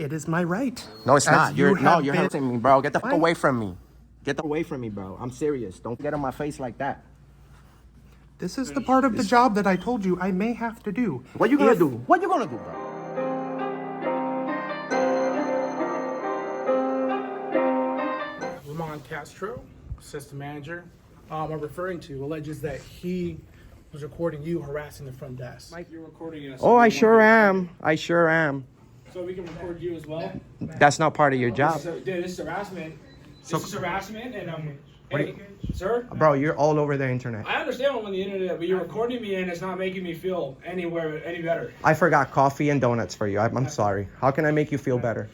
It is my right. No, it's As not. you You're have you're been- hurting me, bro. Get the fuck What? away from me. Get away from me, bro. I'm serious. Don't get on my face like that. This is the part of the job that I told you I may have to do. What you gonna If- do? What you gonna do, bro? Ramon Castro, assistant manager, are referring to alleges that he was recording you harassing the front desk. Mike, you're recording us. Oh, I sure am. I sure am. So we can record you as well? That's not part of your job. So, dude, this is harassment. This is harassment, and hey, sir, Bro, you're all over the internet. I understand I'm on the internet, but you're recording me, and it's not making me feel any better. I forgot coffee and donuts for you. I'm sorry. How can I make you feel better?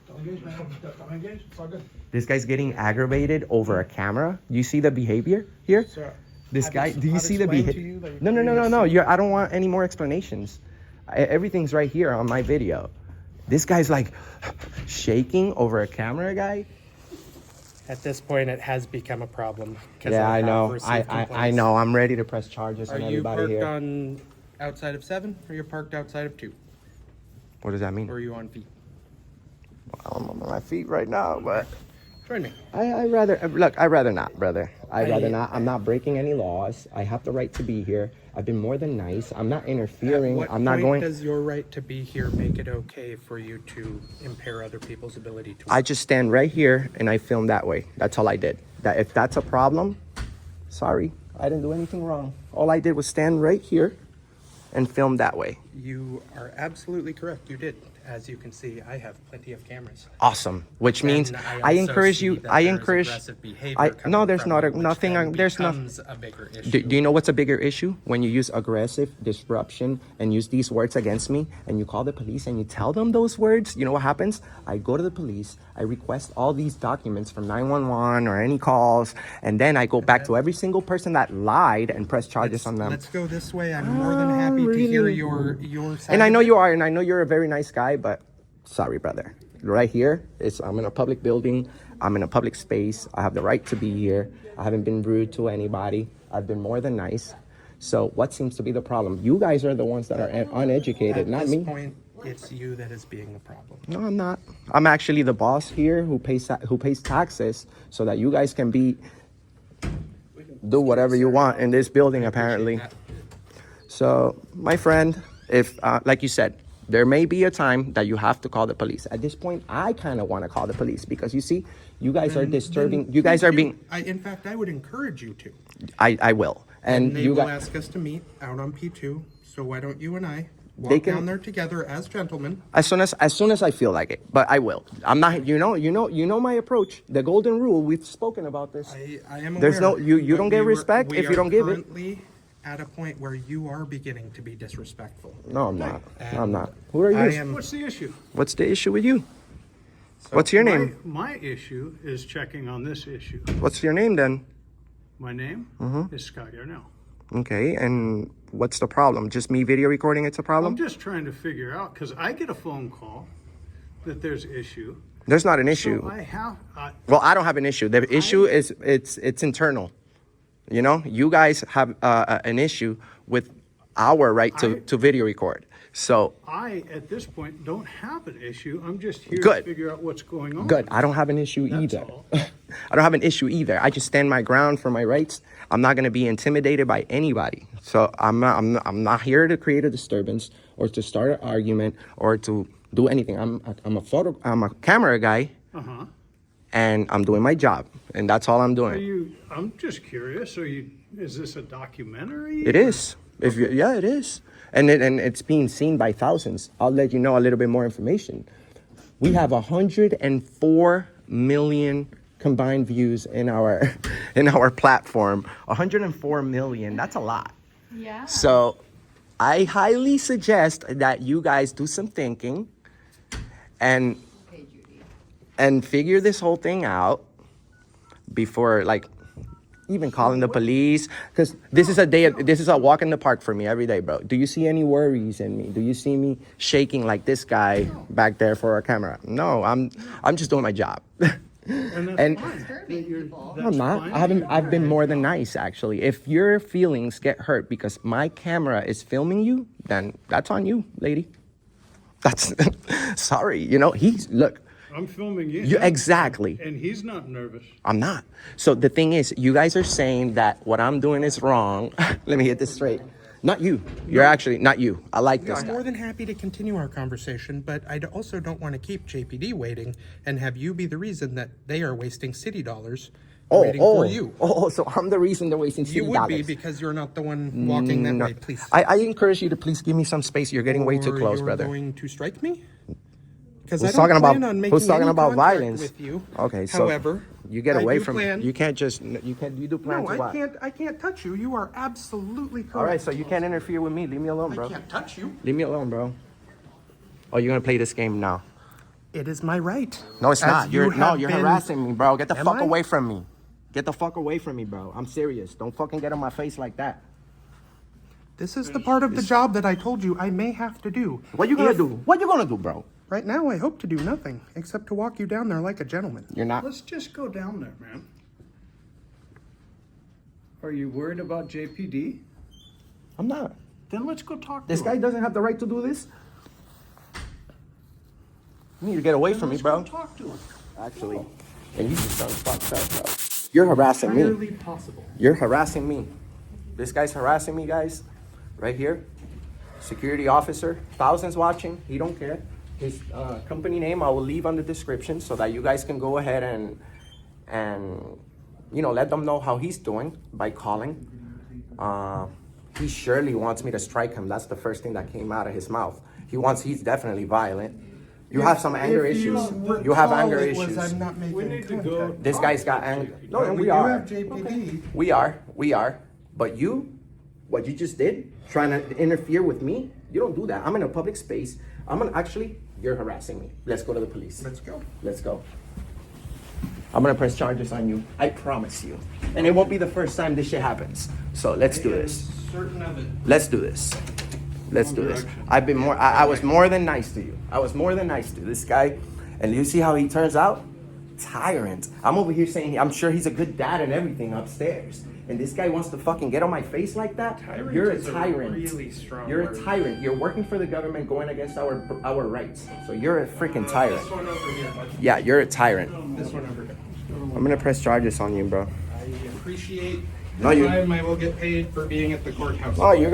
Don't engage, man. Don't engage. It's all good. This guy's getting aggravated over a camera. You see the behavior here? Sir, This I've guy, ex- do you I've see the explained to behavior? you that No, you're doing this. I don't want any more explanations. Everything's right here on my video. This guy's like shaking over a camera, guy. At this point, it has become a problem. 'Cause Yeah, I have know. received I complaints. know. I'm ready to press charges Are on you everybody parked here. on outside of 7 or you're parked outside of 2? What does that mean? Or are you on feet? I'm on my feet right now, but Join me. I'd rather not, brother. I'd rather not. I'm not breaking any laws. I have the right to be here. I've been more than nice. I'm not interfering. What I'm not point going. does your right to be here make it okay for you to impair other people's ability to? I just stand right here and I film that way. That's all I did. That if that's a problem, sorry, I didn't do anything wrong. All I did was stand right here and film that way. You are absolutely correct. You did. As you can see, I have plenty of cameras. Awesome. Which means And I also encourage see you. that I there's encourage. aggressive behavior No, coming there's from not you, a, which nothing. then There's nothing. becomes a bigger issue. Do you know what's a bigger issue? When you use aggressive, disruption, and use these words against me, and you call the police and you tell them those words, you know what happens? I go to the police, I request all these documents from 911 or any calls, and then I go back to every single person that lied and press charges on them. Let's go this way. I'm more than happy to hear really? your side. And I know of it. you are, and I know you're a very nice guy, but sorry, brother. Right here, I'm in a public building. I'm in a public space. I have the right to be here. I haven't been rude to anybody. I've been more than nice. So what seems to be the problem? You guys are the ones that are uneducated, At not this me. point, it's you that is being the problem. No, I'm not. I'm actually the boss here who pays taxes so that you guys can do whatever you want in this building, apparently. So, my friend, if like you said, there may be a time that you have to call the police. At this point, I kind of want to call the police because you see, you guys are disturbing. You guys are being. In fact, I would encourage you to. I will. And They you will guys. ask us to meet out on P2. So why don't you and I They walk can- down there together as gentlemen? As soon as I feel like it, but I will. I'm not. You know my approach. The golden rule. We've spoken about this. I am aware. There's no- you but don't get we respect we if you are don't give it. Currently at a point where you are beginning to be disrespectful. No, I'm not. I'm not. Who are you? I am. What's the issue? What's the issue with you? What's your name? My issue is checking on this issue. What's your name then? My name is Scott Yarnell. Okay, and what's the problem? Just me video recording, it's a I'm problem? just trying to figure out, because I get a phone call that there's issue. There's not an So issue. I have, Well, I don't have an issue. The issue is it's internal. You know, you guys have an issue with our right to video record. So at this point, don't have an issue. I'm just here Good. to figure out what's going on. good. I don't have an issue That's either. all. I don't have an issue either. I just stand my ground for my rights. I'm not going to be intimidated by anybody. So I'm not here to create a disturbance or to start an argument or to do anything. I'm a camera guy, Uh-huh. and I'm doing my job, and that's all I'm doing. I'm just curious. Is this a documentary? It is. Yeah, it is. And it's being seen by thousands. I'll let you know a little bit more information. We have 104 million combined views in our platform. 104 million. That's a lot. Yeah. So I highly suggest that you guys do some thinking and figure this whole thing out before even calling the police, because this is a walk in the park for me every day, bro. Do you see any worries in me? Do you see me shaking like this guy back there for a camera? No, I'm just doing my job. And that's And- fine. Disturbing people. I'm not. I've been more than nice, actually. If your feelings get hurt because my camera is filming you, then that's on you, lady. That's sorry. You know, look. I'm filming you. You exactly. And he's not nervous. I'm not. So the thing is, you guys are saying that what I'm doing is wrong. Let me get this straight. Not you. You're actually not you. I like this I'm guy. more than happy to continue our conversation, but I also don't want to keep JPD waiting and have you be the reason that they are wasting city dollars waiting for you. So I'm the reason they're wasting city You would dollars. be because you're not the one walking that way, please. I encourage you to please give me some space. You're getting way too Or close, you're brother. going to strike me? Because I Who's don't talking plan about on making who's talking any about contact violence? with you. Okay, so However, you get I away do from plan- you can't just you do plan No, to what? I can't touch you. You are absolutely correct. All right, so you can't interfere with me. Leave me alone, bro. I can't touch you. Leave me alone, bro. Oh, you're gonna play this game now? It is my right. No, it's As not. you You're have been- harassing me, bro. Get the Am fuck I? away from me. Get the fuck away from me, bro. I'm serious. Don't fucking get on my face like that. This is the part of the job that I told you I may have to do. What you gonna If- do? What you gonna do, bro? Right now, I hope to do nothing except to walk you down there like a gentleman. You're not. Let's just go down there, man. Are you worried about JPD? I'm not. Then let's go talk This to guy him. doesn't have the right to do this. You need to get away from me, Let's bro. go talk to him. Actually, and you just done fucked up, bro. You're harassing me. Entirely possible. You're harassing me. This guy's harassing me, guys. Right here. Security officer. Thousands watching. He don't care. His company name I will leave on the description so that you guys can go ahead and let them know how he's doing by calling. He surely wants me to strike him. That's the first thing that came out of his mouth. He's definitely violent. You have some anger If you issues. You have recall, anger it was, issues. I'm not making We need to go. contact. This guy's got anger. No, and We we do are. have JPD. We are. But what you just did, trying to interfere with me, you don't do that. I'm in a public space. You're harassing me. Let's go to the police. Let's go. Let's go. I'm gonna press charges on you. I promise you. And it won't be the first time this shit happens. So let's do this. Certain of it. Let's do this. Let's do this. I was more than nice to you. I was more than nice to this guy. And you see how he turns out? Tyrant. I'm over here saying I'm sure he's a good dad and everything upstairs. And this guy wants to fucking get on my face like that? Tyrant You're a is a tyrant. really strong You're word. a tyrant. You're working for the government going against our rights. So you're a freaking tyrant. This one over here, bud. Yeah, you're a tyrant. This one over here. I'm gonna press charges on you, bro. I appreciate No, the you- time I will get paid for being at the courthouse. Oh, I'm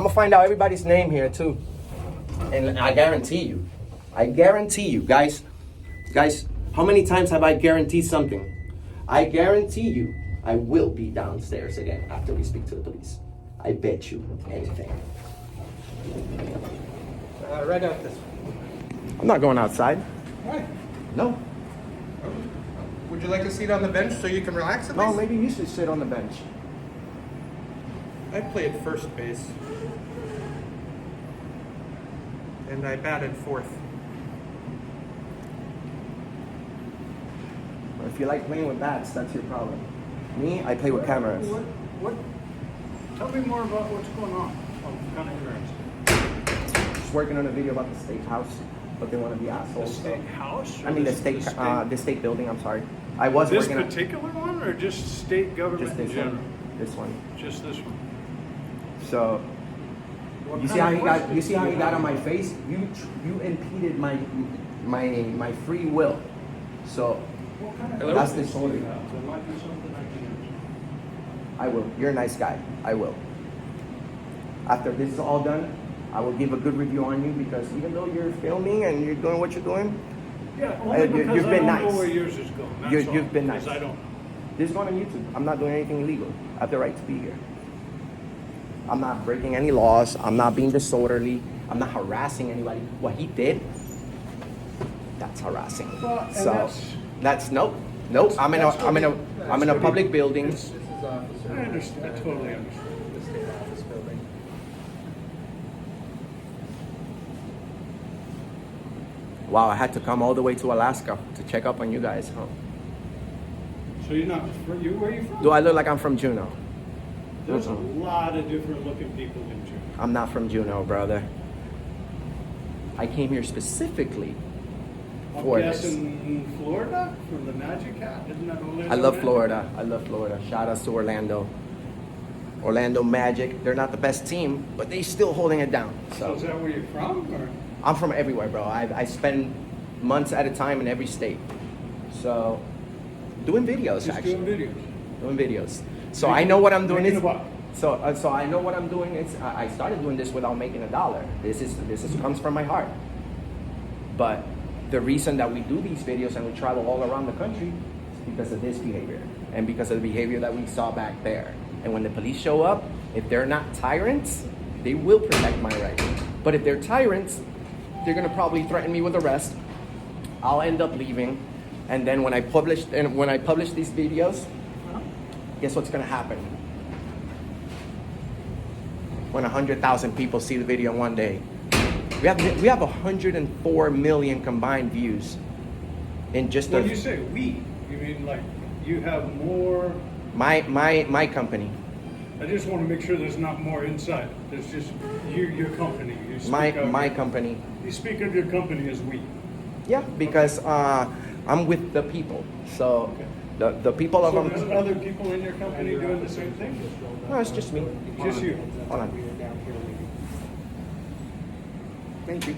gonna find out everybody's name here too. And I guarantee you, guys, how many times have I guaranteed something? I guarantee you, I will be downstairs again after we speak to the police. I bet you anything. Right out this way. I'm not going outside. Why? No. Would you like a seat on the bench so you can relax at No, least? maybe you should sit on the bench. I played first base. And I batted fourth. If you like playing with bats, that's your problem. Me, I play with cameras. What? Tell me more about what's going on. I'm kind of interested. Just working on a video about the state house, but they want to be assholes. The state house? or I mean the the state building. I'm sorry. I was This working on particular one, or just state government just in this general? one. This one. Just this one. So What you see kind how of he got. You see how he questions got do on you my face. You impeded my free will. So have? that's disorderly. There might be something I can answer. I will. You're a nice guy. I will. After this is all done, I will give a good review on you because even though you're filming and you're doing what you're doing, Yeah, only you- because you've I been don't know nice. where yours is going. That's You've all, been because nice. I don't. this is going on YouTube. I'm not doing anything illegal. I have the right to be here. I'm not breaking any laws. I'm not being disorderly. I'm not harassing anybody. What he did, that's harassing. Well, and So that's nope. I'm in a public building. This is officer. I understand. I totally understand. The state office building. Wow, I had to come all the way to Alaska to check up on you guys, huh? So you're not, where are you from? Do I look like I'm from Juneau? There's a lot of different looking people in June. I'm not from Juneau, brother. I came here specifically I'm for this. guessing Florida from the Magic Hat. Isn't that Orlando? I love Magic? Florida. I love Florida. Shout outs to Orlando. Orlando Magic. They're not the best team, but they still holding it down. So is So that where you're from? Or? I'm from everywhere, bro. I spend months at a time in every state. So, doing videos, Just actually. doing videos. Doing videos. So I know what I'm doing. Making Is, a buck. so I know what I'm doing. It's I started doing this without making a dollar. This is comes from my heart. But the reason that we do these videos and we travel all around the country is because of this behavior and because of the behavior that we saw back there. And when the police show up, if they're not tyrants, they will protect my rights. But if they're tyrants, they're gonna probably threaten me with arrest. I'll end up leaving, and then when I publish these videos, guess what's gonna happen? When 100,000 people see the video in one day, we have 104 million combined views in just When you say we, you mean like you have more? my company. I just want to make sure there's not more inside. There's just your company. You speak My of, company. You speak of your company as we. Yeah, because I'm with the people. So the people of So there's other people in your company doing the same thing? no, it's just me. Just you. Hold on. Thank you.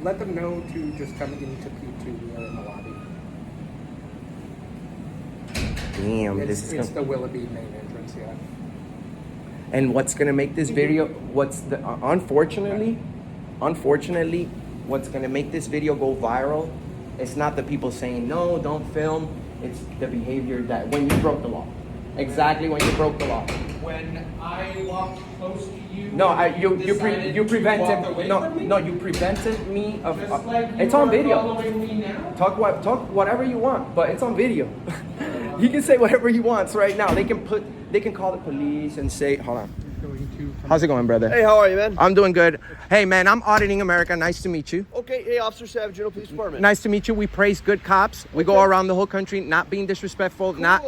Let them know to just come into P2. We are in the lobby. Damn, It's, this is it's the Willoughby main entrance, yeah. and what's gonna make this video? Unfortunately, what's gonna make this video go viral? It's not the people saying no, don't film. It's the behavior that when you broke the law. Exactly when you broke the law. When I walked close to you, No, you decided to prevented walk away from me? no you prevented me of. Just like you it's on are video. following me now? Talk whatever you want, but it's on video. He can say whatever he wants right now. They can call the police and say, hold on. Going to How's it going, brother? Hey, how are you, man? I'm doing good. Hey, man, I'm auditing America. Nice to meet you. Okay, hey, Officer Savage, Juneau Police Department. Nice to meet you. We praise good cops. We go around the whole country, not being disrespectful, not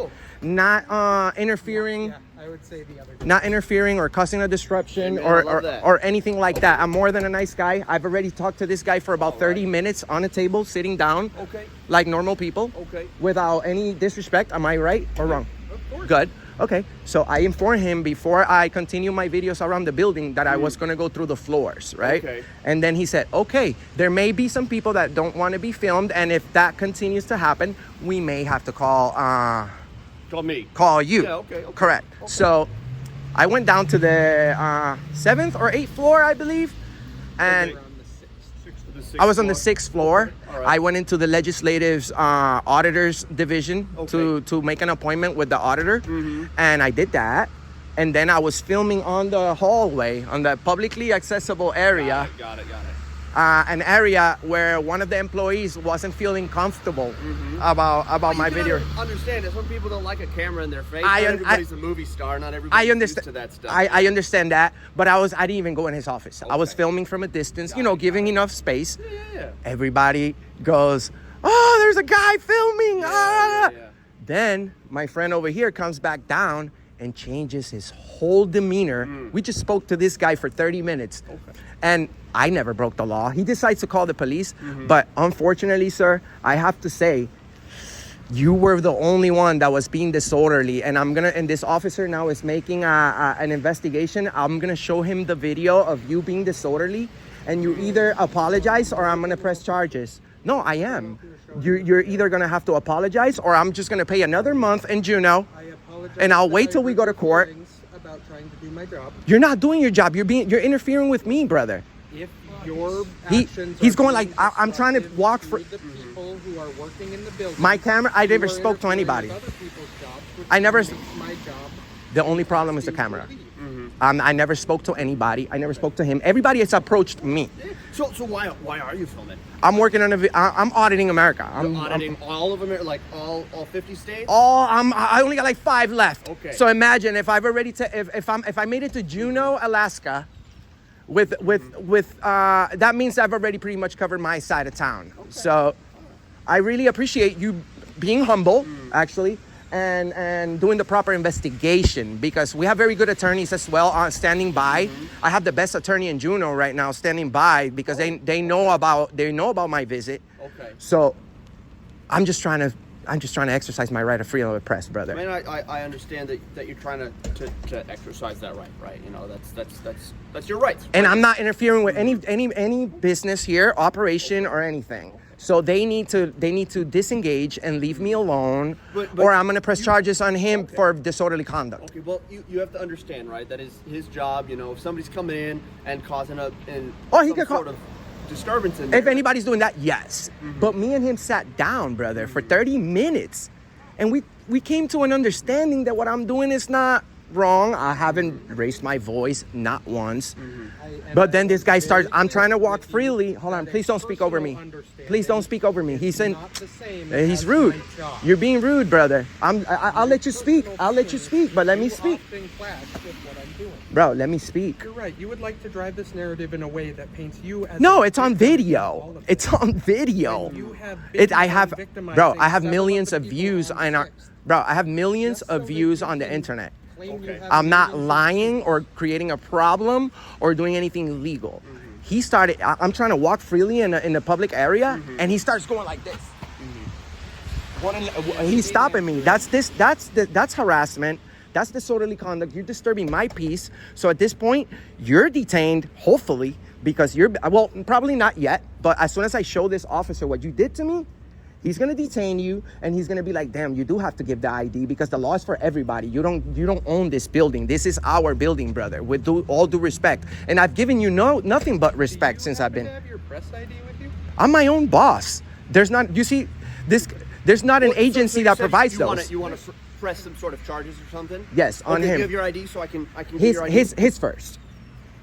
interfering. Yeah, I would say the other day. Not interfering or causing a disruption Hey, man, I or, love that. or anything like that. I'm more than a nice guy. I've already talked to this guy for about 30 minutes on a table, sitting down, Okay. like normal people, Okay. without any disrespect. Am I right or wrong? Of course. Good. Okay. So I informed him before I continue my videos around the building that I was going to go through the floors, right? Okay. And then he said, okay, there may be some people that don't want to be filmed. And if that continues to happen, we may have to call Call me. you. Yeah, okay. Correct. So I went down to the 7th or 8th floor, I believe. And Okay. I was on the 6th floor. All right. I went into the legislative's auditors division to make an appointment with the auditor. And I did that. And then I was filming on the hallway, on the publicly accessible area. Got it. An area where one of the employees wasn't feeling comfortable about my video. Understand that some people don't like a camera in their face. I Not un- everybody's a movie star. Not everybody's I understand. used to that stuff. I understand that, but I didn't even go in his office. I was Okay. filming from a distance, giving enough space. Yeah. Everybody goes, "Oh, there's a guy filming!" ah." yeah. Then my friend over here comes back down and changes his whole demeanor. We just spoke to this guy for 30 minutes, and I never broke the law. He decides to call the police, but unfortunately, sir, I have to say, you were the only one that was being disorderly, and and this officer now is making an investigation. I'm gonna show him the video of you being disorderly, and you either apologize or I'm gonna press charges. No, I am. You're either gonna have to apologize or I'm just gonna pay another month in Juneau, I apologize. and I'll that wait I till we go to heard court. things about trying to do my job. You're not doing your job. You're interfering with me, brother. If your He- actions he's are going being like, I'm trying to disruptive walk to for- the people who are working in the building. My camera, I you never are spoke to interfering anybody. with other people's jobs, which I never- makes my job. The only problem is the camera. leave. I never spoke to anybody. I never spoke to him. Everybody has approached me. So why are you filming? I'm working on I'm auditing America. You're I'm auditing all of them, like all 50 states? I only got like 5 left. Okay. So imagine if I've already if I made it to Juneau, Alaska, with that means I've already pretty much covered my side of town. So I really appreciate you being humble, actually, and doing the proper investigation, because we have very good attorneys as well standing by. I have the best attorney in Juneau right now standing by because they know about my visit. Okay. So I'm just trying to I'm just trying to exercise my right of freedom of press, brother. I mean, I understand that you're trying to exercise that right? You know, that's your rights. And I'm not interfering with any business here, operation or anything. So they need to disengage and leave me alone, But or I'm gonna press charges on him for disorderly conduct. Okay, well, you have to understand, right? That is his job. You know, if somebody's coming in and causing Oh, he some could sort of disturbance in there. If anybody's doing that, yes. But me and him sat down, brother, for 30 minutes, and we came to an understanding that what I'm doing is not wrong. I haven't raised my voice, not once. But then this guy starts, I'm trying to walk freely. Hold on, please don't speak over me. Please don't speak over me. He's he's rude. You're being rude, brother. I'll let you speak. I'll let you speak, but let me speak. Bro, let me speak. You're right. You would like to drive this narrative in a way that paints you as No, a it's on victim of video. all of It's this. on video. You have I have, victimizing bro, I have several millions the of people views on on our, Six. bro, I have millions Just so of that views you on the can internet. claim you have I'm not millions of lying or creating a problem or doing anything illegal. He started, I'm trying to walk freely in the public area, and he starts going like this. He's stopping me. That's harassment. That's disorderly conduct. You're disturbing my peace. So at this point, you're detained, hopefully, because well, probably not yet, but as soon as I show this officer what you did to me, he's gonna detain you, and he's gonna be like, damn, you do have to give the ID because the law is for everybody. You don't own this building. This is our building, brother, with all due respect. And I've given you nothing but respect since I've been. Do you have your press ID with you? I'm my own boss. There's not, you see, there's not an agency that provides those. You want to press some sort of charges or something? Yes, on Okay, him. you have your ID so I can get your ID? His first.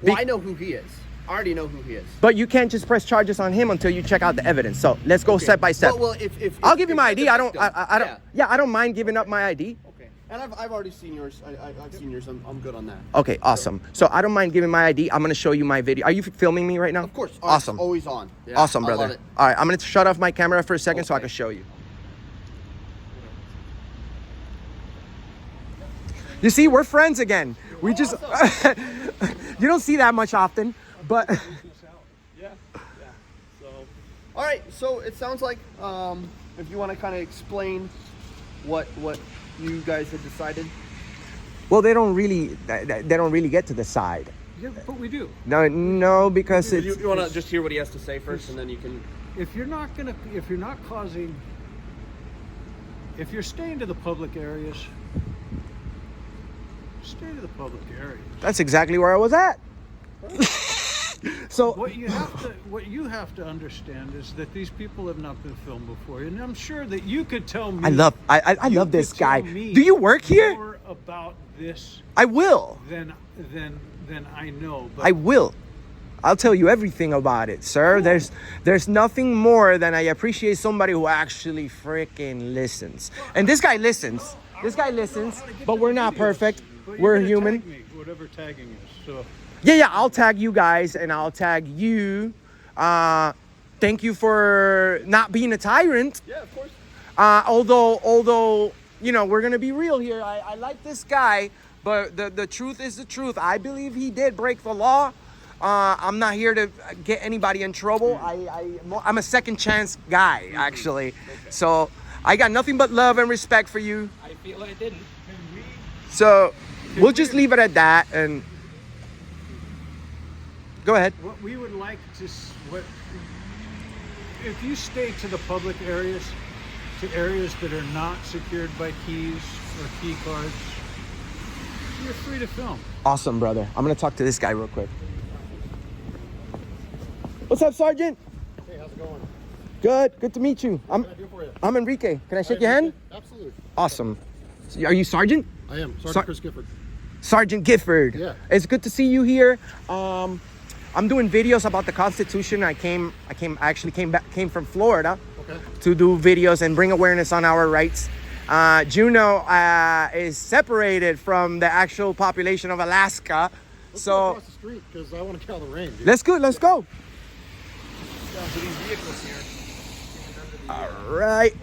Well, I know who he is. I already know who he is. But you can't just press charges on him until you check out the evidence. So let's go step by step. Well, if I'll give you my if ID. the I don't. victim- I don't. Yeah, I don't mind giving up my ID. Okay. And I've already seen yours. I've seen yours. I'm good on that. Okay, awesome. So I don't mind giving my ID. I'm gonna show you my video. Are you filming me right now? Of course. Awesome. Always on. Yeah, Awesome, I brother. love it. All right, I'm gonna shut off my camera for a second so I Okay. can show you. You see, we're friends again. We just you don't see that much often, but All right. So it sounds like if you want to kind of explain what you guys had decided. well, they don't really get to the side. Yeah, but we do. No, because it's You want to just hear what he has to say first, and then you can. If you're staying to the public areas, stay to the public areas. that's exactly where I was at. So What you have to understand is that these people have not been filmed before, and I'm sure that you could tell me. I love you love this could tell guy. me Do you work here? More about this I will. than I know. But I will. I'll tell you everything about it, sir. There's nothing more than I appreciate somebody who actually freaking listens. And this guy listens. This guy listens, but we're not perfect. But you're We're gonna human. Tag me, whatever tagging is. So Yeah, I'll tag you guys and I'll tag you. Thank you for not being a tyrant. Yeah, of course. Although you know, we're gonna be real here. I like this guy, but the truth is the truth. I believe he did break the law. I'm not here to get anybody in trouble. I'm a second chance guy, actually. So I got nothing but love and respect for you. I feel I didn't. So we'll just leave it at that. And go ahead. what we would like to if you stay to the public areas, to areas that are not secured by keys or key cards, you're free to film. Awesome, brother. I'm gonna talk to this guy real quick. What's up, Sergeant? Hey, how's it going? Good to meet you. What can I do for you? I'm Enrique. Can I shake your hand? Absolutely. Awesome. So, are you Sergeant? I am. Sergeant Sar- Chris Gifford. Sergeant Gifford. Yeah. It's good to see you here. I'm doing videos about the Constitution. I actually came from Florida Okay. to do videos and bring awareness on our rights. Juneau is separated from the actual population of Alaska. Let's go So across the street because I want to kill the rain. Dude. let's go. So these vehicles here. All right.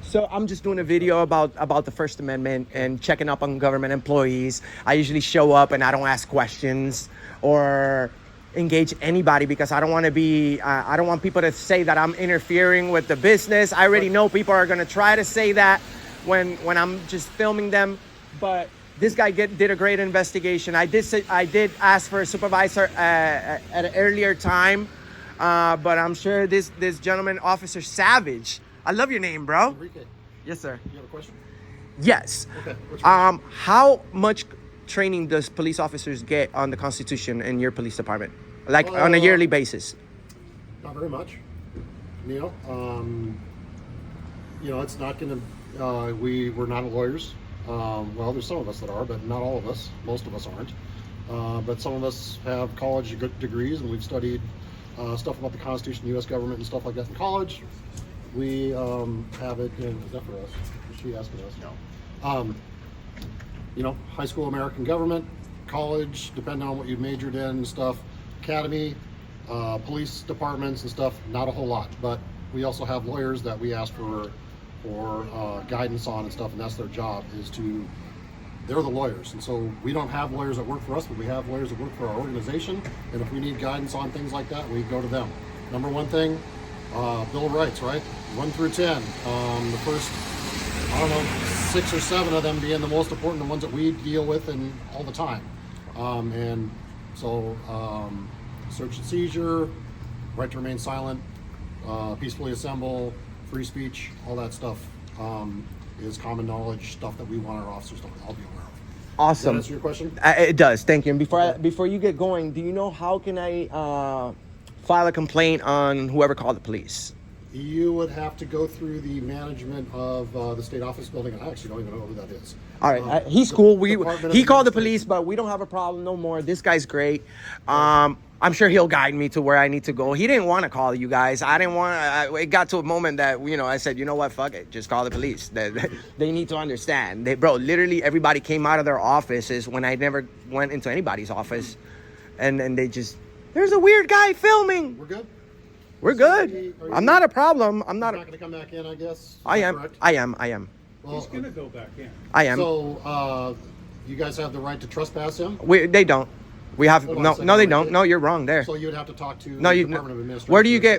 So I'm just doing a video about the First Amendment and checking up on government employees. I usually show up and I don't ask questions or engage anybody because I don't want to be, I don't want people to say that I'm interfering with the business. I already know people are going to try to say that when I'm just filming them. But this guy did a great investigation. I did ask for a supervisor at an earlier time, but I'm sure this gentleman, Officer Savage, I love your name, bro. Enrique, Yes, sir. you have a question? Yes. Okay. What's your How much training does police officers get on the Constitution in your police department, like on a yearly basis? Not very much, Neil. It's not going to. We're not lawyers. Well, there's some of us that are, but not all of us. Most of us aren't. But some of us have college degrees, and we've studied stuff about the Constitution, U.S. government, and stuff like that in college. We have it in. Is that for us? Is she asking us? No. High school American government, college, depending on what you majored in and stuff, academy, police departments and stuff, not a whole lot. But we also have lawyers that we ask for guidance on and stuff, and that's their job, they're the lawyers. And so we don't have lawyers that work for us, but we have lawyers that work for our organization. And if we need guidance on things like that, we go to them. Number one thing, Bill of Rights, right? 1 through 10. The first, 6 or 7 of them being the most important, the ones that we deal with and all the time. Search and seizure, right to remain silent, peacefully assemble, free speech, all that stuff is common knowledge stuff that we want our officers to all be aware of. Awesome. Does that answer your question? It does. Thank you. And before you get going, do you know how can I file a complaint on whoever called the police? You would have to go through the management of the state office building. I actually don't even know who that is. All right, he's cool. Department He of called the Administration. police, but we don't have a problem no more. This guy's great. I'm sure he'll guide me to where I need to go. He didn't want to call you guys. I didn't want. It got to a moment that I said, you know what, fuck it, just call the police. They need to understand. Literally everybody came out of their offices when I never went into anybody's office, and they just, there's a weird guy filming. We're good? We're good. I'm not a problem. I'm not. Not going to come back in, I guess? I Is that am. correct? I am. Well, He's gonna go back in. I am. So, you guys have the right to trespass him? They don't. We have Hold on a no. second, No, they wait. don't. No, you're wrong there. So you would have to talk to No, the you. Department of Administration.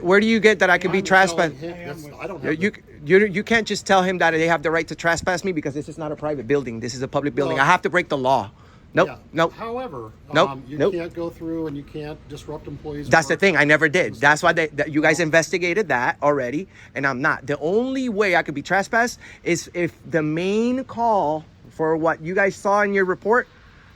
Where do you get that I could be I'm trespassed? telling him- that's- I don't have You can't just tell him that they have the right to trespass me because this is not a private building. This is a public building. Well- I have to break the law. Nope. Yeah. Nope. However, Nope. you Nope. can't go through and you can't disrupt employees' That's the work. thing. I never did. That's why you guys investigated that already, and I'm not. The only way I could be trespassed is if the main call for what you guys saw in your report,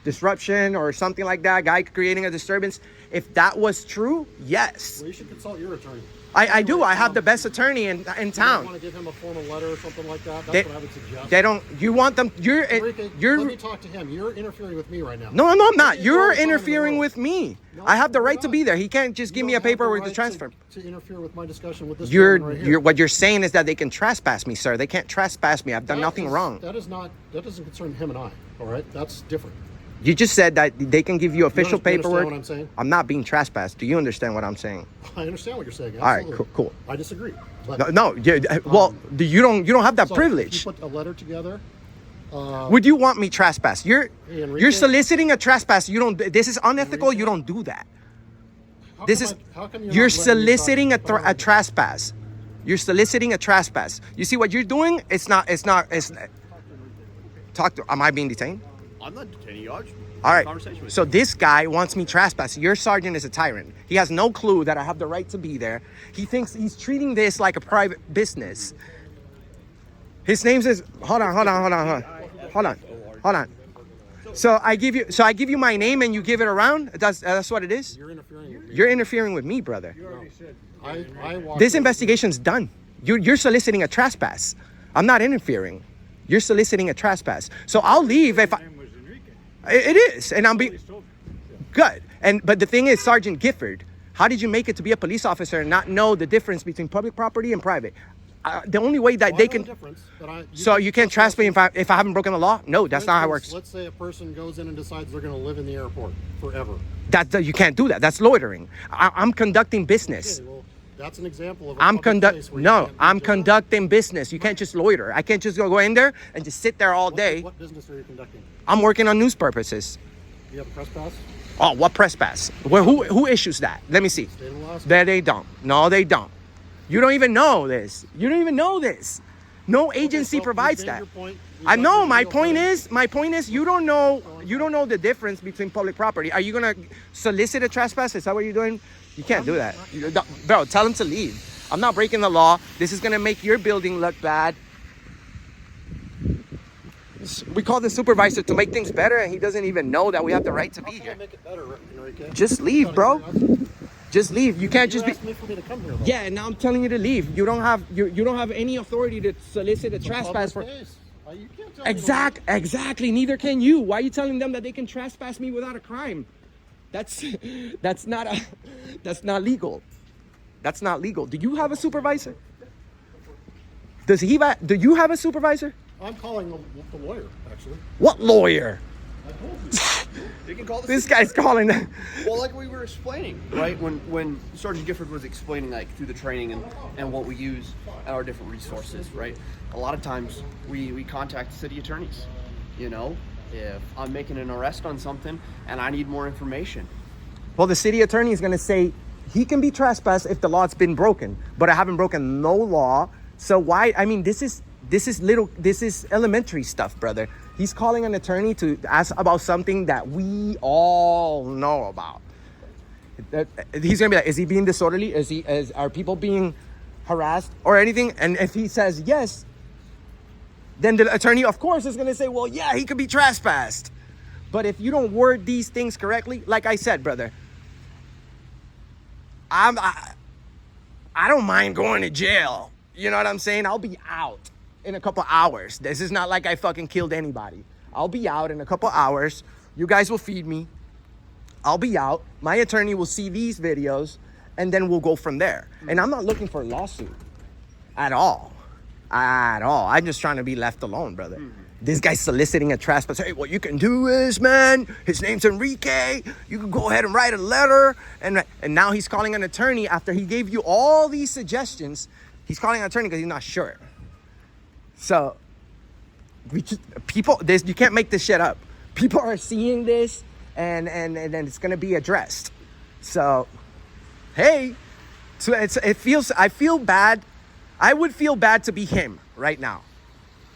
disruption or something like that, guy creating a disturbance, if that was true, yes. Well, you should consult your attorney. I do. I have the best attorney in You might town. want to give him a formal letter or something like that. That's They, what I would suggest. they don't. You want them? Enrique, You're. let me talk to him. You're interfering with me right now. No, I'm not. You You're go time in the interfering road. with me. No, I have the you're right to not. be there. He can't just You give me don't a have the paperwork to right transfer. to interfere with my discussion with this You're gentleman right here. what you're saying is that they can trespass me, sir. They can't trespass me. I've done That nothing is- wrong. That doesn't concern him and I. All right, that's different. You just said that they can give you official You understand paperwork. what I'm saying? I'm not being trespassed. Do you understand what I'm saying? I understand what you're saying. All right, Absolutely. cool. I disagree. But No. Well, you don't have that so privilege. If you put a letter together. Would you want me trespassed? You're Enrique? soliciting a trespass. You don't. This is unethical. You don't do that. How This come is how come you're you're not letting me talk soliciting to a trespass. You're soliciting a trespass. You see what you're doing? It's not. Talk to. Am I being detained? I'm not detaining you. I was All right. conversation with So this guy wants me trespassed. Your sergeant is a tyrant. He has no clue that I have the right to be there. He thinks he's treating this like a private business. His name is. Hold on. So I give you my name and you give it around. That's what it is. You're interfering with me. You're interfering with me, brother. I walked This in- investigation's done. You're soliciting a trespass. I'm not interfering. You're soliciting a trespass. So I'll leave if I. Name was Enrique. It is, and I'm being He's told me. good. But the thing is, Sergeant Gifford, how did you make it to be a police officer and not know the difference between public property and private? The only way that Well, I they know can. the difference, but So you can't trust me if I haven't broken the law? No, that's For not how it instance, works. Let's say a person goes in and decides they're going to live in the airport forever. You can't do that. That's loitering. I'm conducting business. Okay, well, that's an example of a I'm public place where you can't just- conducting business. You can't just loiter. I can't just go in there and just sit there all day. What business are you conducting? I'm working on news purposes. Do you have a trespass? Oh, what trespass? Well, who issues that? Let me see. State of Alaska. That they don't. No, they don't. You don't even know this. You don't even know this. No agency so provides you made that. your point. You I got know. your My deal point finished. is you don't know the difference between public property. Are you gonna solicit a trespass? Is that what you're doing? You can't do that. Bro, tell him to leave. I'm not breaking the law. This is gonna make your building look bad. We call the supervisor to make things better, and he doesn't even know that we have the right to be How can I here. make it better, Enrique? Just leave, bro. Just leave. You can't You just be. asked me for me to come here. Though. Yeah, and now I'm telling you to leave. You don't have any authority to solicit a trespass for. You can't tell me to Exactly. Neither can you. Why are you telling them that they can trespass me without a crime? That's not legal. That's not legal. Do you have a supervisor? Do you have a supervisor? I'm calling the lawyer, actually. What lawyer? You can call This guy's calling them. Well, like we were explaining, right? When Sergeant Gifford was explaining, like through the training and what we use at our different resources, right? A lot of times we contact city attorneys. You know, if I'm making an arrest on something and I need more information. Well, the city attorney is going to say he can be trespassed if the law's been broken, but I haven't broken no law. So why? I mean, this is elementary stuff, brother. He's calling an attorney to ask about something that we all know about. He's gonna be like, is he being disorderly? Are people being harassed or anything? And if he says yes, then the attorney, of course, is gonna say, well, yeah, he could be trespassed. But if you don't word these things correctly, like I said, brother, I don't mind going to jail. You know what I'm saying? I'll be out in a couple hours. This is not like I fucking killed anybody. I'll be out in a couple hours. You guys will feed me. I'll be out. My attorney will see these videos, and then we'll go from there. And I'm not looking for a lawsuit at all. At all. I'm just trying to be left alone, brother. This guy's soliciting a trespass. Hey, what you can do is, man, his name's Enrique. You can go ahead and write a letter. And now he's calling an attorney after he gave you all these suggestions. He's calling an attorney because he's not sure. So, you can't make this shit up. People are seeing this, and it's gonna be addressed. So, hey, so I feel bad. I would feel bad to be him right now.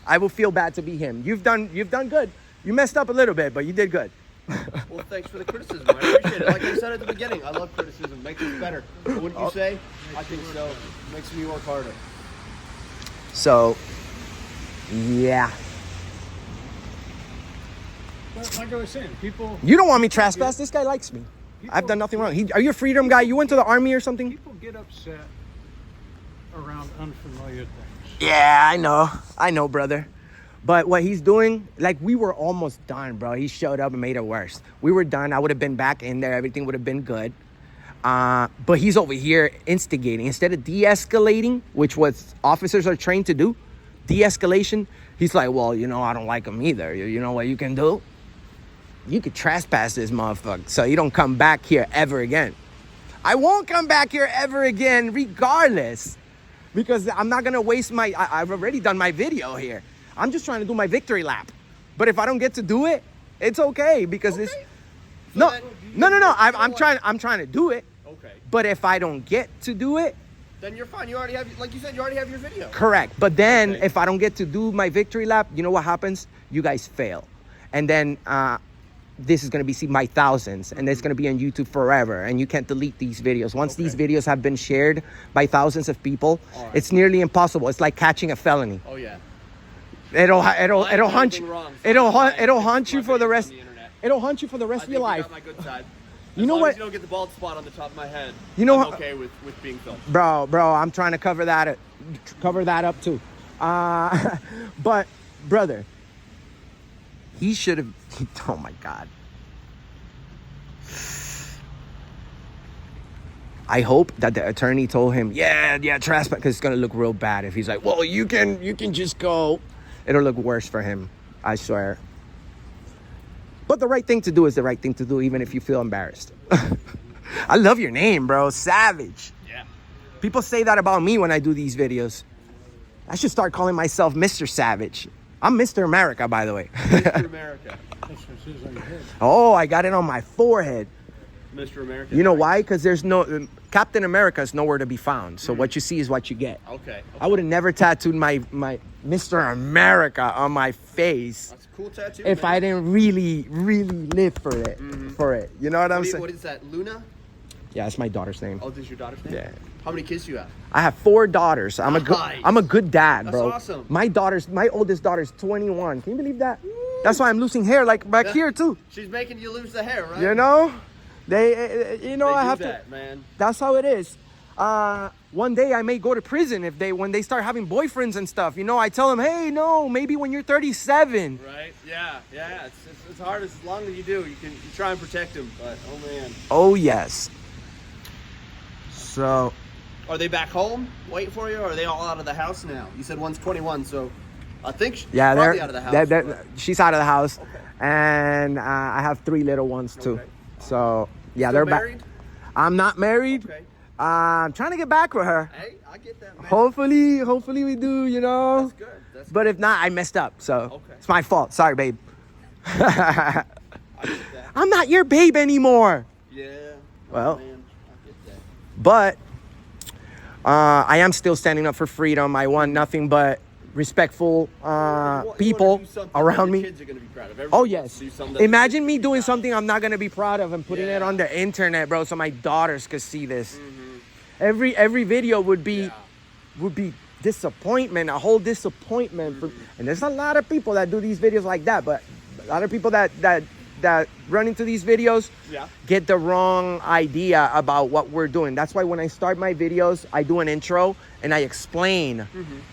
I will feel bad to be him. You've done good. You messed up a little bit, but you did good. Well, thanks for the criticism. I appreciate it. Like I said at the beginning, I love criticism. Makes us better. Wouldn't you say? I think so. Makes me work harder. So, yeah. But like I was saying, people You don't want me trespass. This guy likes me. I've done nothing wrong. Are you a freedom guy? You went to the army or something? get upset around unfamiliar things. Yeah, I know, brother. But what he's doing, like, we were almost done, bro. He showed up and made it worse. We were done. I would have been back in there. Everything would have been good. But he's over here instigating. Instead of de-escalating, which what officers are trained to do, de-escalation, he's like, well, I don't like him either. You know what you can do? You could trespass this motherfucker so you don't come back here ever again. I won't come back here ever again regardless. Because I'm not going to waste I've already done my video here. I'm just trying to do my victory lap. But if I don't get to do it, it's okay because it's... No. I'm trying to do it. Okay. But if I don't get to do it... Then you're fine. You already have, like you said, you already have your video. Correct. But then Okay. if I don't get to do my victory lap, you know what happens? You guys fail. And then this is going to be seen by thousands. And it's going to be on YouTube forever. And you can't delete these videos. Once these videos have been shared by thousands of people, it's nearly impossible. It's like catching a felony. Oh, yeah. It'll hunt you. anything wrong, It'll fine. hunt you My for the video's rest. on the internet. It'll hunt you for the rest I of think your you life. got my good side. You As know long what? as you don't get the bald spot on the top of my head. You know I'm what- okay with being filmed. Bro, I'm trying to cover that up too. But brother, he should have. Oh my God. I hope that the attorney told him, yeah, trespass, because it's gonna look real bad if he's like, well, you can just go. It'll look worse for him, I swear. But the right thing to do is the right thing to do, even if you feel embarrassed. I love your name, bro, Savage. Yeah. People say that about me when I do these videos. I should start calling myself Mr. Savage. I'm Mr. America, by the way. Mr. America. That's what it says on your head. Oh, I got it on my forehead. Mr. America. You know why? Because there's no Captain America is nowhere to be found. So what you see is what you get. Okay. I would have never tattooed my Mr. America on my face That's a cool tattoo. if man. I didn't really live for it. For it. You know what I'm saying? What is that? Luna? Yeah, it's my daughter's name. Oh, this is your daughter's name? Yeah. How many kids do you have? I have 4 daughters. I'm Nice. a good dad, That's bro. awesome. My oldest daughter's 21. Can you believe that? That's why I'm losing hair like back here too. She's making you lose the hair, right? You know? They They I do have that, to. man. That's how it is. One day I may go to prison when they start having boyfriends and stuff. You know, I tell them, hey, no, maybe when you're 37. Right? Yeah. It's hard as long as you do. You try and protect them, but oh man. Oh yes. So Are they back home waiting for you, or are they all out of the house now? You said one's 21, so I think she's yeah, probably they're, out of the house. they're- she's out of the house, Okay. and I have 3 little ones too. Okay. So yeah, Still they're married? back. I'm not married. Okay. I'm trying to get back with her. Hey, I get that, man. Hopefully we do. You know. That's good. That's But if not, I messed up. So Okay. it's my fault. Sorry, babe. I get that. I'm not your babe anymore. Yeah. Well. Oh, man. I get that. But I am still standing up for freedom. I want nothing but respectful You wanna people do something around that your me. Kids are gonna be proud of. Oh Everybody wants yes. to do something that Imagine me doing something I'm not gonna be proud of and putting it Yeah. on the internet, bro, so my daughters could see this. Every video would be disappointment, a whole disappointment. And there's a lot of people that do these videos like that, but a lot of people that run into these videos Yeah. get the wrong idea about what we're doing. That's why when I start my videos, I do an intro and I explain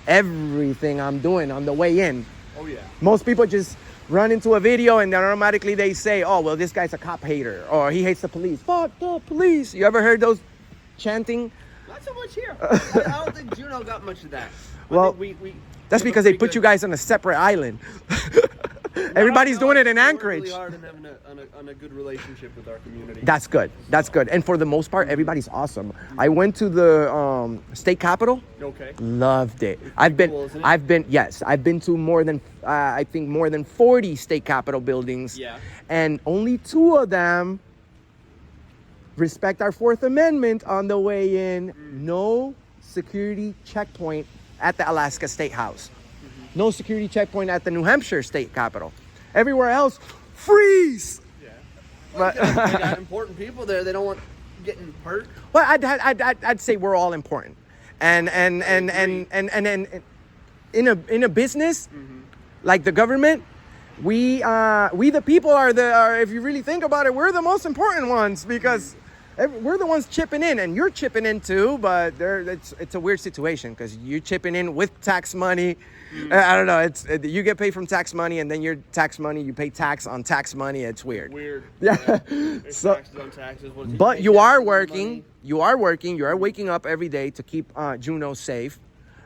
everything I'm doing on the way in. Oh yeah. Most people just run into a video and then automatically they say, oh, well, this guy's a cop hater or he hates the police. Fuck the police. You ever heard those chanting? Not so much here. I don't think Juno got much of that. I Well, think we That's have a because they pretty put you good- guys on a separate island. Everybody's doing it in We're Anchorage. really hard on a good relationship with our community. That's good. That's good. And for the most part, everybody's awesome. I went to the state capitol. Okay. Loved it. cool, isn't it? I've been to more than I think more than 40 state capitol buildings. Yeah. And only 2 of them respect our 4th Amendment on the way in. No security checkpoint at the Alaska State House. No security checkpoint at the New Hampshire State Capitol. Everywhere else, freeze. Well, they got important people there. They don't want getting hurt. Well, I'd say we're all important, and in a business like the government, we the people are if you really think about it, we're the most important ones because we're the ones chipping in, and you're chipping in too. But it's a weird situation because you're chipping in with tax money. I don't know. You get paid from tax money, and then your tax money, you pay tax on tax money. It's weird. Weird. Yeah. There's So. taxes on taxes. What is it? But pay you taxes are on working. money? You are working. You are waking up every day to keep Juno safe.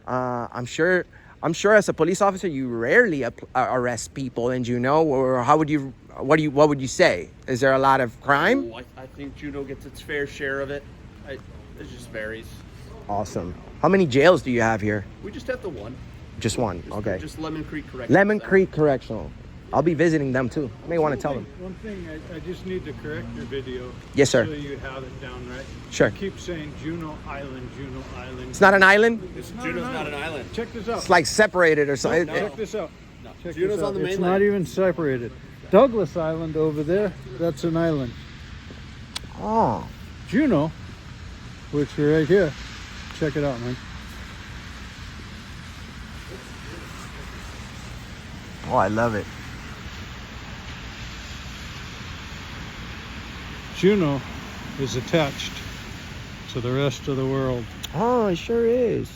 I'm sure as a police officer, you rarely arrest people in Juno. Or how would you? What would you say? Is there a lot of crime? Oh, I think Juno gets its fair share of it. It just varies. Awesome. How many jails do you have here? We just have the one. Just one. Okay. Just Lemon Creek Correctional Lemon Center. Creek Correctional. I'll be visiting them too. You may want to tell them. One thing, I just need to correct your video. Yes, sir. So you have it down right. Sure. You keep saying Juno Island, Juno Island. It's not an island. Juno's not an island. Check this out. It's like separated or something. Check this out. Check Juno's this out. on the It's mainland. not even separated. Douglas Island over there, that's an island. Oh. Juno, which are right here. Check it out, man. Oh, I love it. Juno is attached to the rest of the world. Oh, it sure is.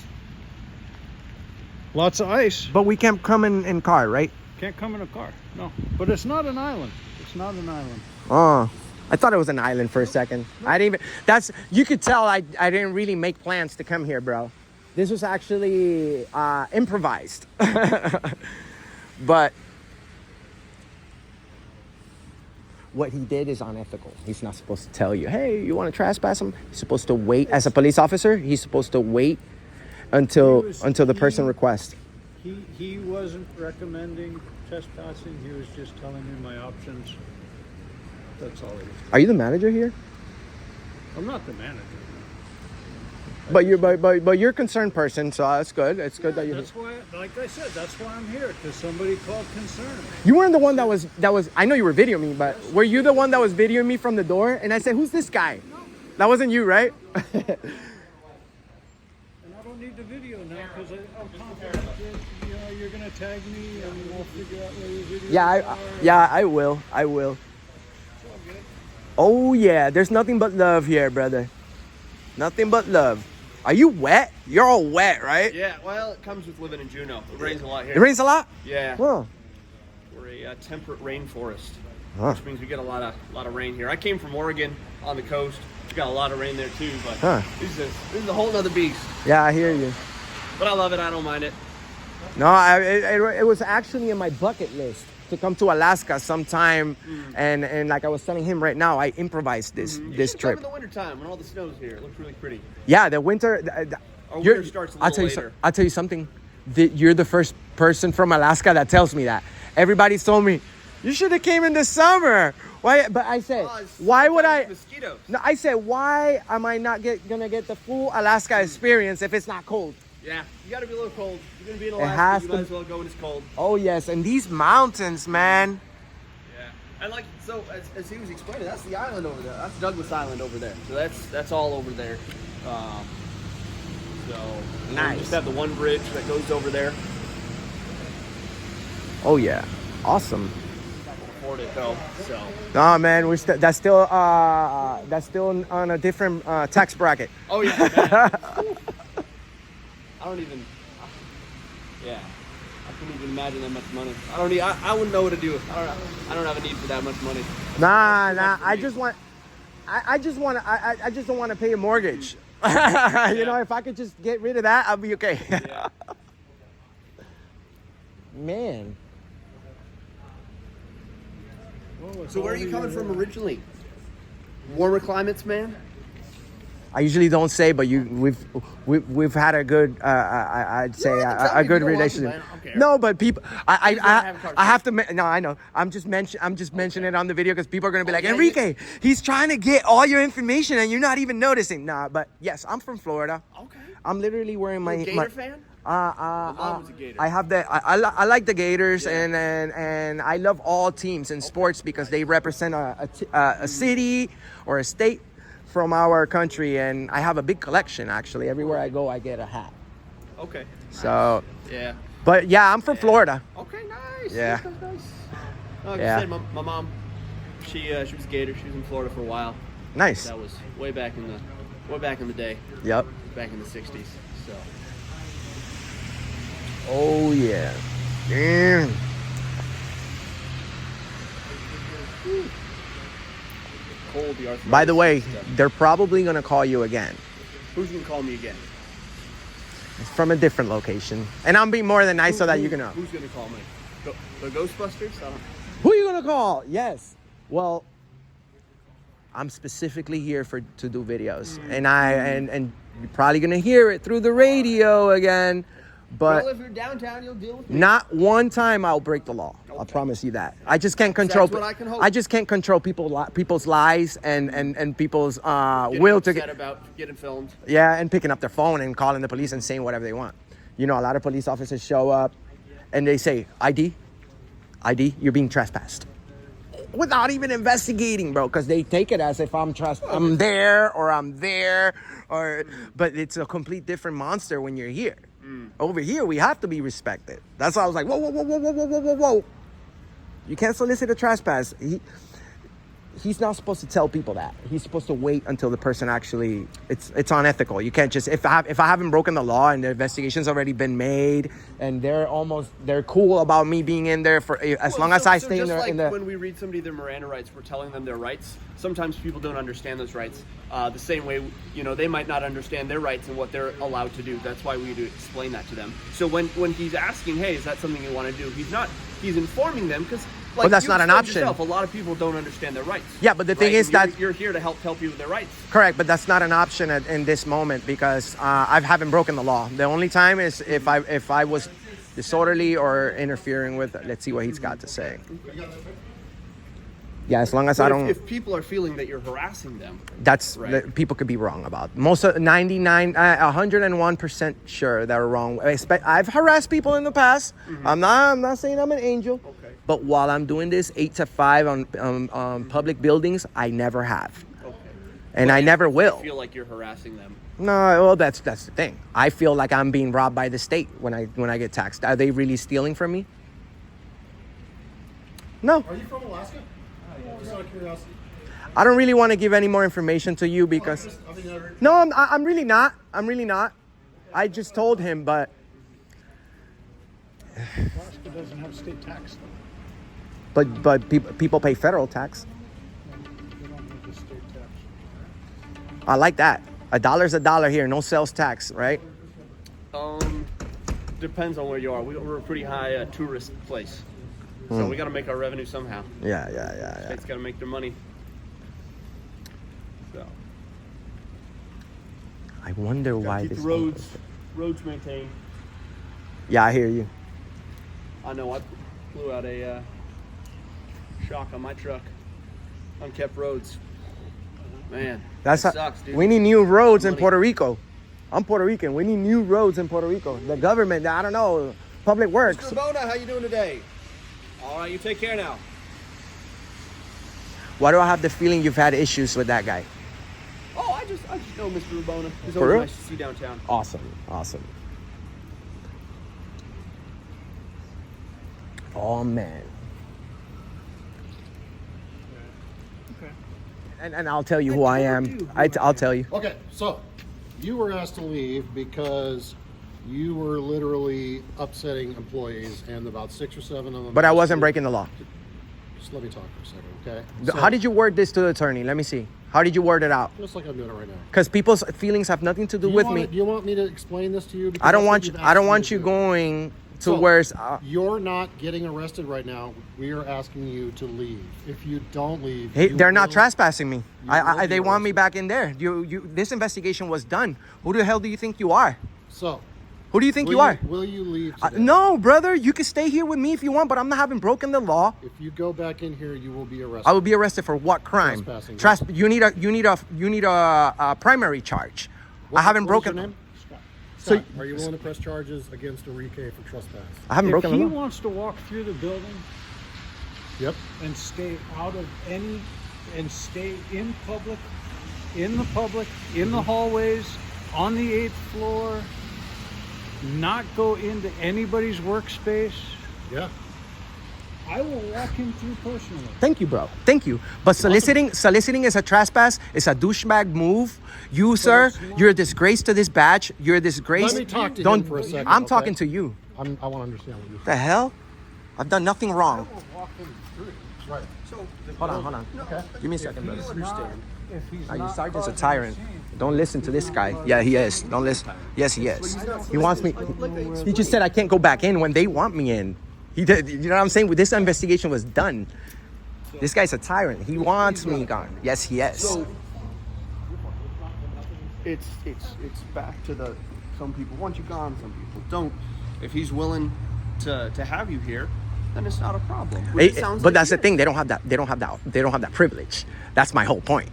Lots of ice. But we can't come in car, right? Can't come in a car. No. But it's not an island. It's not an island. Oh, I thought it was an island for a second. I didn't even, you could tell I didn't really make plans to come here, bro. This was actually improvised. But what he did is unethical. He's not supposed to tell you, hey, you want to trespass him? He's supposed to wait. As a police officer, he's supposed to wait until the person requests. He wasn't recommending trespassing. He was just telling me my options. That's all it is. Are you the manager here? I'm not the manager. But you're a concerned person, so that's good. It's good that you're. That's why, like I said, that's why I'm here, because somebody called concern. You weren't the one that was. I know you were videoing me, but were you the one that was videoing me from the door? And I said, "Who's this guy?" That wasn't you, right? And I don't need the video now, because I'm confident that you're gonna tag me, and we'll figure out where your videos are. I will. I will. Oh yeah, there's nothing but love here, brother. Nothing but love. Are you wet? You're all wet, right? Yeah, well, it comes with living in Juneau. It rains a lot here. It rains a lot? Yeah. Huh. We're a temperate rainforest, Huh. which means we get a lot of rain here. I came from Oregon on the coast. We got a lot of rain there too, but Huh. this is a whole nother beast. Yeah, I hear you. But I love it. I don't mind it. No, it was actually in my bucket list to come to Alaska sometime, and like I was telling him right now, I improvised this You this should come trip. in the wintertime when all the snow's here. It looks really pretty. Yeah, the winter. Our you're- winter starts a I'll little tell you. later. I'll tell you something. You're the first person from Alaska that tells me that. Everybody's told me you should have came in the summer. Why? But I said, Oh, it's why would I? Mosquitoes. No, I said, why am I not gonna get the full Alaska experience if it's not cold? Yeah, you got to be a little cold. You're gonna be in has Alaska. You to- might as well go when it's cold. Oh yes, and these mountains, man. Yeah. And like so, as he was explaining, that's the island over there. That's Douglas Island over there. So that's all over there. So Nice. We just have the one bridge that goes over there. Oh yeah, awesome. Afford it though. So Nah, man, that's still on a different tax bracket. oh yeah. Man. I don't even. Yeah. I couldn't even imagine that much money. I wouldn't know what to do. I don't have a need for that much money. Nah. I just don't want to pay a mortgage. You know, if I could just get rid of that, I'll be okay. Yeah. Man, So where are you coming from originally? Warmer climates, man. I usually don't say, but we've had a good I'd say don't have to tell a me good if you don't want to, relationship. man. I don't care. No, but people, Please don't have a I have to. No, I know. I'm just mentioning it on the video because people are gonna be like, yeah, Enrique, he's trying to get all your information and you're not even noticing. Nah, but yes, I'm from Florida. Okay. I'm literally wearing my Gator fan? mom was a Gator. I have I like the Gators and I love all teams in sports because they represent a city or a state from our country, and I have a big collection actually. Everywhere I go, I get a hat. Okay. So, Yeah. but yeah, I'm from Florida. Okay, nice. Yeah. Nice. Like Yeah. I said, my mom, she was a Gator. She was in Florida for a while. Nice. That was way back in the day, Yep. back in the '60s. So. Oh yeah. Damn. Cold, the arthritis By the way, stuff. they're probably gonna call you again. Who's gonna call me again? It's from a different location, and I'm being more than nice so that you can know. Who's gonna call me? The Ghostbusters? I don't. Who are you gonna call? Yes. Well, I'm specifically here to do videos, and and you're probably gonna hear it through the radio again, but Well, if you're downtown, you'll deal with me. not one time I'll break the law. I'll promise you that. I just can't control. That's what I can hope. I just can't control people's lies and people's Getting will to upset get. about getting filmed. Yeah, and picking up their phone and calling the police and saying whatever they want. You know, a lot of police officers show up and they say, ID, you're being trespassed. Without even investigating, bro, because they take it as if I'm there, but it's a complete different monster when you're here. Over here, we have to be respected. That's why I was like, whoa. You can't solicit a trespass. He's not supposed to tell people that. He's supposed to wait until the person actually. It's unethical. You can't just if I haven't broken the law and the investigation's already been made and they're cool about me being in there for as long as I stay in just there. like when we read somebody their Miranda rights, we're telling them their rights. Sometimes people don't understand those rights. The same way, they might not understand their rights and what they're allowed to do. That's why we do explain that to them. So when he's asking, hey, is that something you want to do? He's informing them because. But that's not an option. Yourself, a lot of people don't understand their rights. Yeah, but the thing right? is that you're here to help tell people their rights. correct, but that's not an option in this moment because I haven't broken the law. The only time is if I was disorderly or interfering with. Let's see what he's got to say. Yeah, as long as I But don't. if people are feeling that you're harassing them, That's Right. people could be wrong about. Most of 101% sure they're wrong. I've harassed people in the past. I'm not saying I'm an angel. Okay. But while I'm doing this 8 to 5 on public buildings, I never have, okay. and I never will. I feel like you're harassing them. No, well, that's the thing. I feel like I'm being robbed by the state when I get taxed. Are they really stealing from me? No. Are you from Alaska? Just out of curiosity. I don't really want to give any more information to you because. No, I'm really not. I'm really not. I just told him, but Alaska doesn't have state tax though. but people pay federal tax. They don't have the state tax. I like that. $1's a dollar here, no sales tax, right? Depends on where you are. We're a pretty high tourist place, so we got to make our revenue somehow. Yeah. State's got to make their money. So I wonder why keep this. the roads maintained. Yeah, I hear you. I know I blew out a shock on my truck. Unkept roads. Man, That's that sucks, dude. We need new roads in Money. Puerto Rico. I'm Puerto Rican. We need new roads in Puerto Rico. The government, I don't know, public works. Ramona, how you doing today? All right, you take care now. Why do I have the feeling you've had issues with that guy? Oh, I just know Mr. Rabona. He's For always real? nice to see downtown. Awesome. Oh man. Okay. And I'll tell you who I am. I'll tell you. Okay, so you were asked to leave because you were literally upsetting employees, and about 6 or 7 of them. But I wasn't breaking the law. Just let me talk for a second, okay? How did you word this to the attorney? Let me see. How did you word it out? Just like I'm doing it right now. Because people's feelings have nothing to do with me. Do you want me to explain this to you? Because I don't that's what want you. you've I don't asked me want to you do. going to So, where. You're not getting arrested right now. We are asking you to leave. If you don't leave, Hey, you they're not will- trespassing me. you will They be want me arrested. back in there. This investigation was done. Who the hell do you think you are? So, Who do you think will you are? Will you leave today? No, brother. You can stay here with me if you want, but I'm not having broken the law. If you go back in here, you will be arrested. I will be arrested for what crime? Trespassing. You need a primary charge. I haven't What is broken. your name? So- Scott, are you willing to press charges against Enrique for trespass? I haven't If broken the he law. wants to walk through the building Yep. and stay out of any, and stay in public, in the hallways, on the 8th floor, not go into anybody's workspace, Yeah. I will walk him through personally. Thank you, bro. Thank you. But soliciting is a trespass. It's a douchebag move. You, sir, you're a disgrace to this badge. You're a disgrace. Let me talk to him Don't. for a second, I'm okay? talking to you. I want to understand what you're The hell? I've done nothing wrong. Walk him through. Right. Hold on. Okay. Give me a second, brother. If he's Your not sergeant's a causing tyrant. scene, Don't listen to this guy. Yeah, he is. Don't listen. Yes, he is. He wants me. He just said I can't go back in when they want me in. He did. You know what I'm saying? This investigation was done. This guy's a tyrant. He wants me gone. Yes, he is. So it's back to the some people want you gone, some people don't. If he's willing to have you here, then it's not a problem. Which it sounds But like that's it the is. thing. They don't have that. They don't have that privilege. That's my whole point.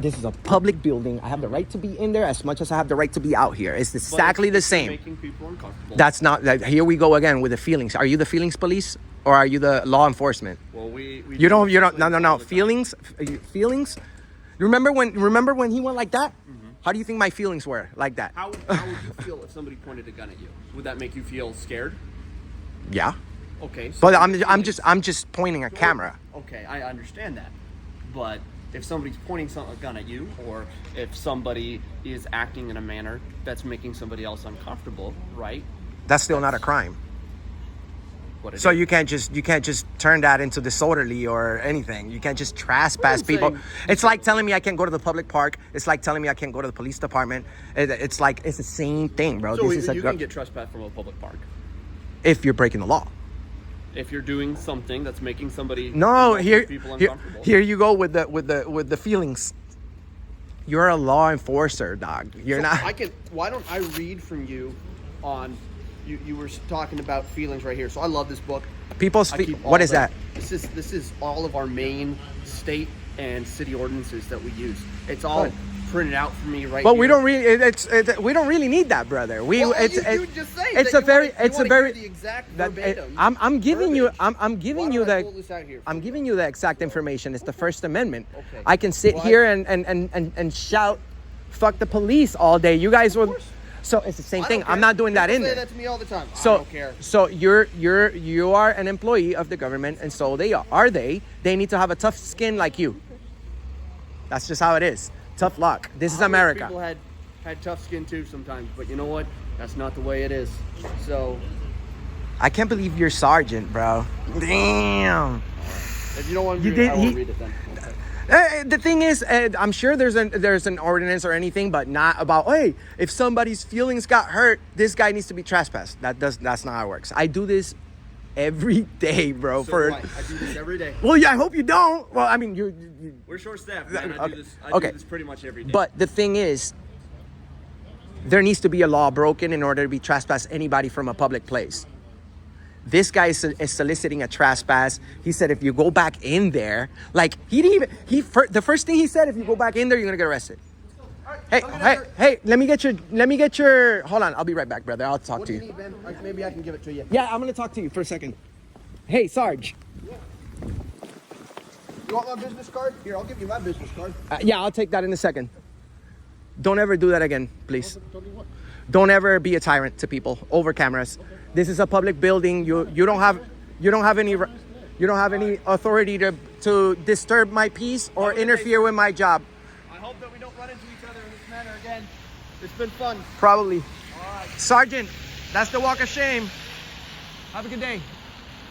This is a public building. I have the right to be in there as much as I have the right to be out here. It's But exactly the it's same. Making people uncomfortable. That's not. Here we go again with the feelings. Are you the feelings police or are you the law enforcement? well, we You don't. do No. all the time. Feelings. Feelings. Remember when he went like that? How do you think my feelings were like that? How would you feel if somebody pointed a gun at you? Would that make you feel scared? Yeah. Okay. So But your I'm feelings- just pointing a camera. Okay, I understand that. But if somebody's pointing a gun at you, or if somebody is acting in a manner that's making somebody else uncomfortable, right? That's still not a crime. What it So is. you can't just turn that into disorderly or anything. You can't just trespass I'm people. saying- It's like telling me I can't go to the public park. It's like telling me I can't go to the police department. It's the same thing, bro. So This is you can get trespassed from a public park if you're breaking the law. if you're doing something that's making somebody No, here people uncomfortable. you go with the feelings. You're a law enforcer, dog. You're So not. Why don't I read from you on you were talking about feelings right here. So I love this book. People's I feet. keep What all is the- that? This is all of our main state and city ordinances that we use. It's all Good. printed out for me right But here. we don't really. We don't really need that, brother. We. Well, it's you just say it's that a you very. wanna- you It's a wanna very. hear the exact that- verbatim I'm giving you. verbiage. I'm Why giving you don't I the. pull this out here? I'm giving you the exact information. It's the First Amendment. Okay. I can sit Well, here and shout, "Fuck the police" all day. You guys will. course. So it's the same I thing. don't I'm care. not doing that People in say there. that to me all the time. I So don't care. so you are an employee of the government, and so they are. They need to have a tough skin like you. That's just how it is. Tough luck. This is I wish America. People had tough skin too sometimes, but you know what? That's not the way it is. So I can't believe you're sergeant, bro. Damn. if you don't want to You read it, did- I won't he- read it then. The thing is, I'm sure there's an ordinance or anything, but not about, hey, if somebody's feelings got hurt, this guy needs to be trespassed. That's not how it works. I do this every day, bro. So do I do this every day. Well, yeah, I hope you don't. Well, I mean, you We're short staffed, man. Okay. I Okay. do this pretty much every day. but the thing is, there needs to be a law broken in order to be trespass anybody from a public place. This guy is soliciting a trespass. He said if you go back in there, like the first thing he said, if you go back in there, you're gonna get arrested. Hey, let me get your, hold on, I'll be right back, brother. I'll talk what to do you. you need, Ben? Maybe I can give it to you. Yeah, I'm gonna talk to you for a second. Hey, Sarge. You want my business card? Here, I'll give you my business card. Yeah, I'll take that in a second. Don't ever do that again, please. Don't ever be a tyrant to people over cameras. This is a public building. You don't have any authority to disturb my peace or interfere with my job. I hope that we don't run into each other in this manner again. It's been fun. Probably. Sergeant, that's the walk of shame. Have a good day.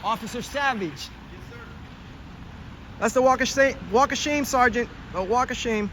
Officer Savage. Yes, sir. That's the walk of shame, Sergeant. A walk of shame.